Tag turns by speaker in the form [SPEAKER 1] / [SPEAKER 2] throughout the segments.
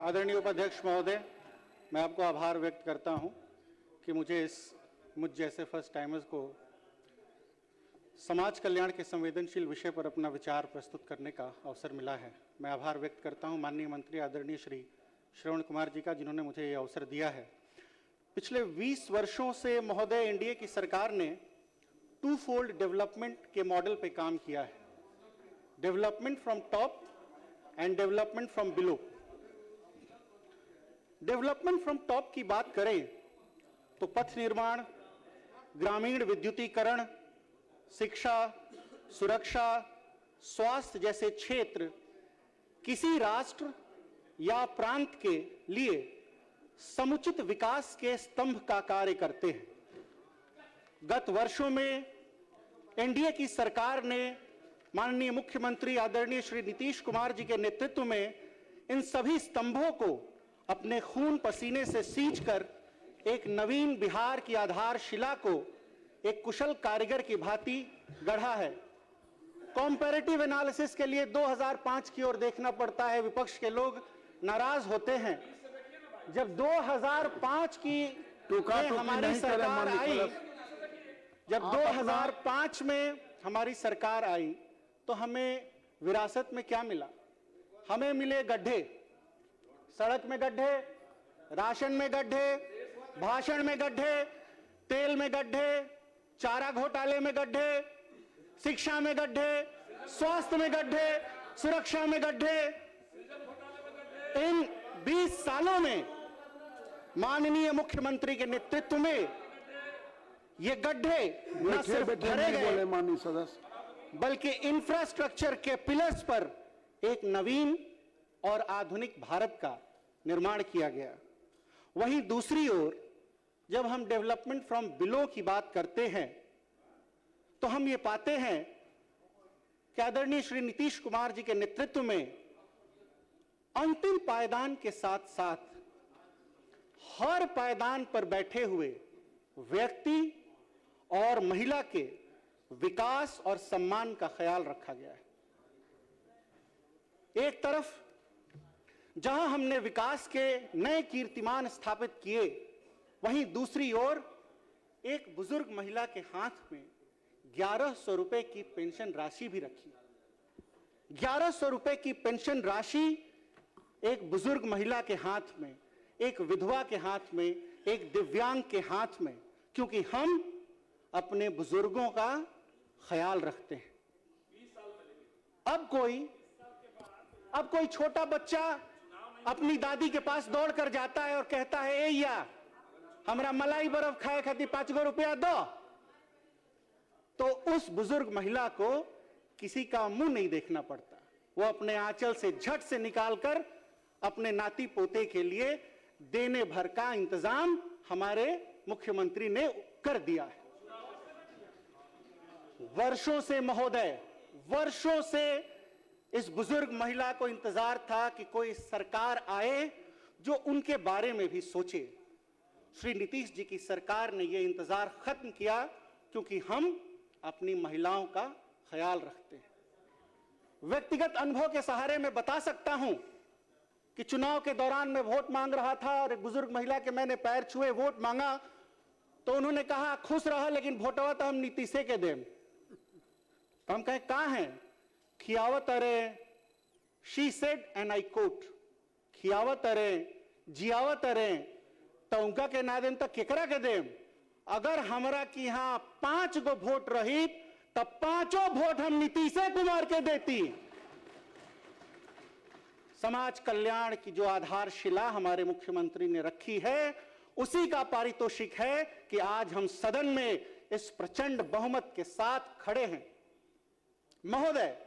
[SPEAKER 1] आदरणीय उपाध्यक्ष महोदय, मैं आपको आभार व्यक्त करता हूं कि मुझ जैसे फर्स्ट टाइमर्स को समाज कल्याण के संवेदनशील विषय पर अपना विचार प्रस्तुत करने का अवसर मिला है। मैं आभार व्यक्त करता हूं माननीय मंत्री आदरणीय श्री श्रवण कुमार जी का, जिन्होंने मुझे ये अवसर दिया है। पिछले 20 वर्षों से महोदय एनडीए की सरकार ने टू फोल्ड डेवलपमेंट के मॉडल पे काम किया है, development from top and development from below. Development from top की बात करें तो पथ निर्माण, ग्रामीण विद्युतीकरण, शिक्षा, सुरक्षा, स्वास्थ्य जैसे क्षेत्र किसी राष्ट्र या प्रांत के लिए समुचित विकास के स्तंभ का कार्य करते हैं। गत वर्षों में एनडीए की सरकार ने माननीय मुख्यमंत्री आदरणीय श्री नीतीश कुमार जी के नेतृत्व में इन सभी स्तंभों को अपने खून पसीने से सींचकर एक नवीन बिहार की आधारशिला को एक कुशल कारीगर की भांति गढ़ा है। कॉम्पैरेटिव एनालिसिस के लिए 2005 की ओर देखना पड़ता है। विपक्ष के लोग नाराज होते हैं। जब 2005 की हमारी सरकार आई, जब 2005 में हमारी सरकार आई तो हमें विरासत में क्या मिला? हमें मिले गड्ढे, सड़क में गड्ढे, राशन में गड्ढे, भाषण में गड्ढे, तेल में गड्ढे, चारा घोटाले में गड्ढे, शिक्षा में गड्ढे, स्वास्थ्य में गड्ढे, सुरक्षा में गड्ढे। इन 20 सालों में माननीय मुख्यमंत्री के नेतृत्व में ये गड्ढे न सिर्फ भरे गए माननीय सदस्य, बल्कि इंफ्रास्ट्रक्चर के पिलर्स पर एक नवीन और आधुनिक भारत का निर्माण किया गया। वहीं दूसरी ओर जब हम डेवलपमेंट फ्रॉम बिलो की बात करते हैं तो हम ये पाते हैं कि आदरणीय श्री नीतीश कुमार जी के नेतृत्व में अंतिम पायदान के साथ साथ हर पायदान पर बैठे हुए व्यक्ति और महिला के विकास और सम्मान का ख्याल रखा गया है। एक तरफ जहां हमने विकास के नए कीर्तिमान स्थापित किए, वहीं दूसरी ओर एक बुजुर्ग महिला के हाथ में 1100 रुपए की पेंशन राशि भी रखी। 1100 रुपए की पेंशन राशि एक बुजुर्ग महिला के हाथ में, एक विधवा के हाथ में, एक दिव्यांग के हाथ में, क्योंकि हम अपने बुजुर्गों का ख्याल रखते हैं। अब कोई छोटा बच्चा अपनी दादी के पास दौड़ कर जाता है और कहता है, ए या हमरा मलाई बर्फ खाए खातिर 5 रुपया दो, तो उस बुजुर्ग महिला को किसी का मुंह नहीं देखना पड़ता। वो अपने आंचल से झट से निकालकर अपने नाती पोते के लिए देने भर का इंतजाम हमारे मुख्यमंत्री ने कर दिया है। वर्षों से महोदय, वर्षों से इस बुजुर्ग महिला को इंतजार था कि कोई सरकार आए जो उनके बारे में भी सोचे। श्री नीतीश जी की सरकार ने यह इंतजार खत्म किया, क्योंकि हम अपनी महिलाओं का ख्याल रखते हैं। व्यक्तिगत अनुभव के सहारे मैं बता सकता हूं कि चुनाव के दौरान मैं वोट मांग रहा था और एक बुजुर्ग महिला के मैंने पैर छुए वोट मांगा, तो उन्होंने कहा, खुश रहा लेकिन वोटवा तो हम नीतीशे के दें। तो हम कहे, कहां हैं? खियावत अरे, she said and I quote, खियावत अरे, जियावत अरे, तो उनका के ना दें तो केकरा के दें? अगर हमरा की यहां 5 गो वोट रही तब 5 वोट हम नीतीश कुमार के देती। समाज कल्याण की जो आधारशिला हमारे मुख्यमंत्री ने रखी है, उसी का पारितोषिक है कि आज हम सदन में इस प्रचंड बहुमत के साथ खड़े हैं। महोदय,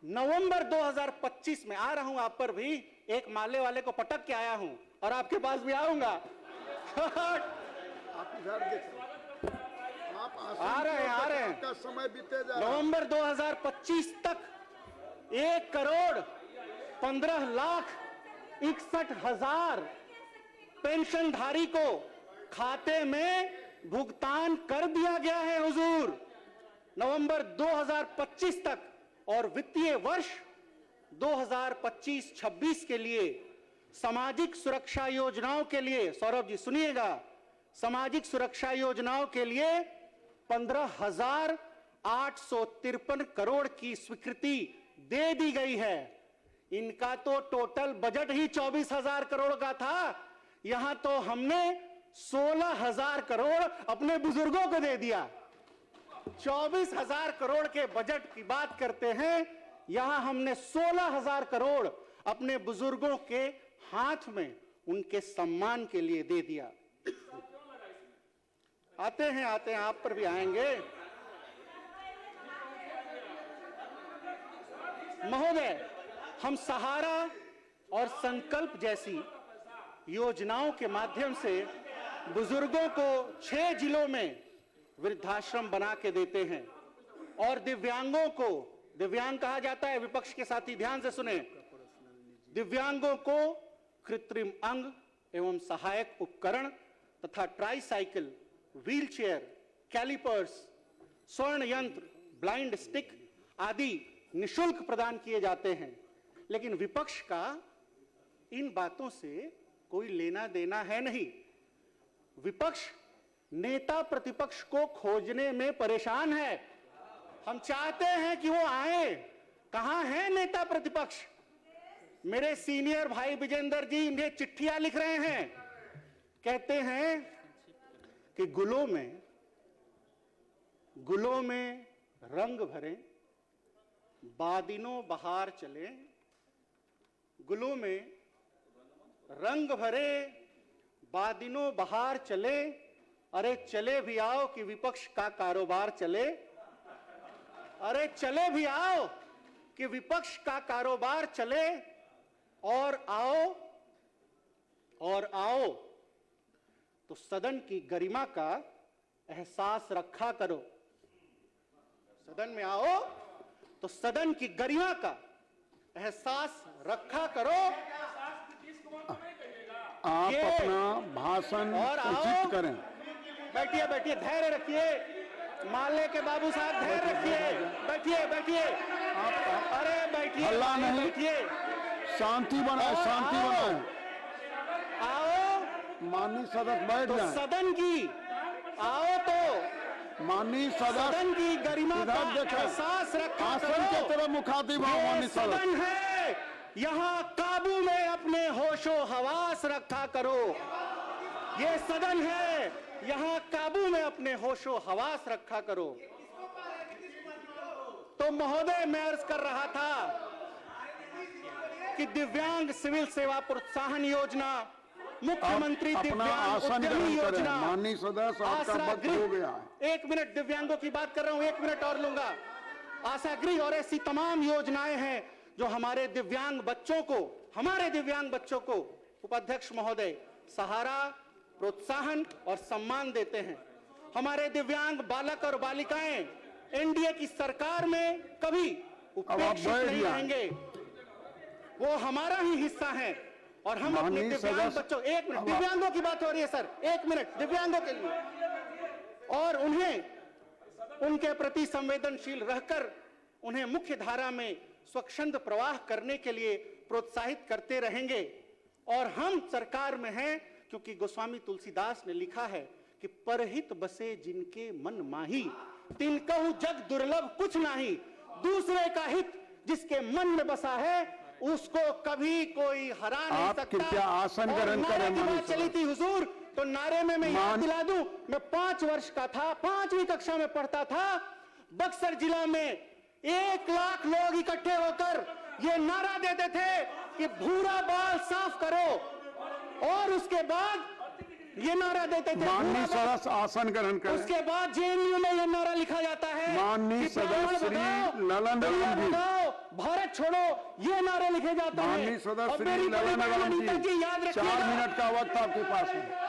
[SPEAKER 1] नवंबर 2025 में आ रहा हूं, आप पर भी एक माले वाले को पटक के आया हूं और आपके पास भी आऊंगा। आ रहे हैं
[SPEAKER 2] का समय बीते जा रहा है।
[SPEAKER 1] नवंबर 2025 तक 1,15,61,000 पेंशनधारी को खाते में भुगतान कर दिया गया है हुजूर, नवंबर 2025 तक। और वित्तीय वर्ष 2025-26 के लिए सामाजिक सुरक्षा योजनाओं के लिए, सौरभ जी सुनिएगा, सामाजिक सुरक्षा योजनाओं के लिए 15,853 करोड़ की स्वीकृति दे दी गई है। इनका तो टोटल बजट ही 24,000 करोड़ का था। यहां तो हमने 16,000 करोड़ अपने बुजुर्गों को दे दिया। 24,000 करोड़ के बजट की बात करते हैं, यहां हमने 16,000 करोड़ अपने बुजुर्गों के हाथ में उनके सम्मान के लिए दे दिया। आते हैं आप पर भी आएंगे। महोदय, हम सहारा और संकल्प जैसी योजनाओं के माध्यम से बुजुर्गों को 6 जिलों में वृद्धाश्रम बना के देते हैं और दिव्यांगों को, दिव्यांग कहा जाता है, विपक्ष के साथी ध्यान से सुने, दिव्यांगों को कृत्रिम अंग एवं सहायक उपकरण तथा ट्राईसाइकिल, व्हीलचेयर, कैलिपर्स, स्वर्ण यंत्र, ब्लाइंड स्टिक आदि निशुल्क प्रदान किए जाते हैं। लेकिन विपक्ष का इन बातों से कोई लेना देना है नहीं। विपक्ष नेता प्रतिपक्ष को खोजने में परेशान है। हम चाहते हैं कि वो आए। कहां है नेता प्रतिपक्ष? मेरे सीनियर भाई विजेंद्र जी इन्हें चिट्ठियां लिख रहे हैं, कहते हैं कि गुलों में रंग भरे, बादिनों बहार चले, गुलों में रंग भरे, बादिनों बहार चले, अरे चले भी आओ कि विपक्ष का कारोबार चले। अरे चले भी आओ कि विपक्ष का कारोबार चले, और आओ तो सदन की गरिमा का एहसास रखा करो। सदन में आओ तो सदन की गरिमा का एहसास रखा करो।
[SPEAKER 2] आप अपना भाषण उचित करें।
[SPEAKER 1] बैठिए, धैर्य रखिए। माले के बाबू साहब धैर्य रखिए। बैठिए। अरे बैठिए,
[SPEAKER 2] हल्ला नहीं,
[SPEAKER 1] बैठिए,
[SPEAKER 2] शांति बनाए।
[SPEAKER 1] आओ
[SPEAKER 2] माननीय सदस्य बैठ
[SPEAKER 1] तो
[SPEAKER 2] जाएं।
[SPEAKER 1] सदन की आओ तो
[SPEAKER 2] माननीय सदस्य
[SPEAKER 1] सदन की गरिमा का
[SPEAKER 2] देखें।
[SPEAKER 1] एहसास रखा
[SPEAKER 2] आसन
[SPEAKER 1] करो।
[SPEAKER 2] के तरफ मुखातिब हो। माननीय
[SPEAKER 1] ये
[SPEAKER 2] सदस्य,
[SPEAKER 1] सदन है, यहाँ काबू में अपने होशो हवास रखा करो। ये सदन है, यहाँ काबू में अपने होशो हवास रखा करो। तो महोदय, मैं अर्ज कर रहा था कि दिव्यांग सिविल सेवा प्रोत्साहन योजना, मुख्यमंत्री
[SPEAKER 2] अपना
[SPEAKER 1] दिव्यांग
[SPEAKER 2] आसन
[SPEAKER 1] उद्यमी
[SPEAKER 2] ग्रहण करें।
[SPEAKER 1] योजना,
[SPEAKER 2] माननीय सदस्य, आपका
[SPEAKER 1] आसरा
[SPEAKER 2] वक्त हो गया है।
[SPEAKER 1] 1 मिनट, दिव्यांगों की बात कर रहा हूं, 1 मिनट और लूंगा। आशा गृह और ऐसी तमाम योजनाएं हैं जो हमारे दिव्यांग बच्चों को उपाध्यक्ष महोदय सहारा, प्रोत्साहन और सम्मान देते हैं। हमारे दिव्यांग बालक और बालिकाएं एनडीए की सरकार में कभी उपेक्षित नहीं रहेंगे। वो हमारा ही हिस्सा है और हम अपने दिव्यांग बच्चों, 1 मिनट, दिव्यांगों की बात हो रही है सर, 1 मिनट दिव्यांगों के लिए, और उन्हें उनके प्रति संवेदनशील रहकर उन्हें मुख्य धारा में स्वच्छंद प्रवाह करने के लिए प्रोत्साहित करते रहेंगे। और हम सरकार में हैं क्योंकि गोस्वामी तुलसीदास ने लिखा है कि परहित बसे जिनके मन माही, तिनकहु जग दुर्लभ कुछ नाही। दूसरे का हित जिसके मन में बसा है उसको कभी कोई हरा नहीं सकता।
[SPEAKER 2] कृपया आसन ग्रहण करें।
[SPEAKER 1] नारे की बात चली थी हुजूर, तो नारे में मैं याद दिला दूं, मैं 5 वर्ष का था, 5वीं कक्षा में पढ़ता था। बक्सर जिला में 1 लाख लोग इकट्ठे होकर ये नारा देते थे कि भूरा बाल साफ करो, और उसके बाद ये नारा देते थे
[SPEAKER 2] माननीय सदस्य आसन ग्रहण करें।
[SPEAKER 1] उसके बाद जेएनयू में ये नारा लिखा जाता है
[SPEAKER 2] माननीय सदस्य श्री ललन राम जी,
[SPEAKER 1] भारत छोड़ो, ये नारे लिखे जाते हैं।
[SPEAKER 2] माननीय सदस्य श्री ललन राम जी,
[SPEAKER 1] याद रखिए,
[SPEAKER 2] 4 मिनट का वक्त आपके पास है।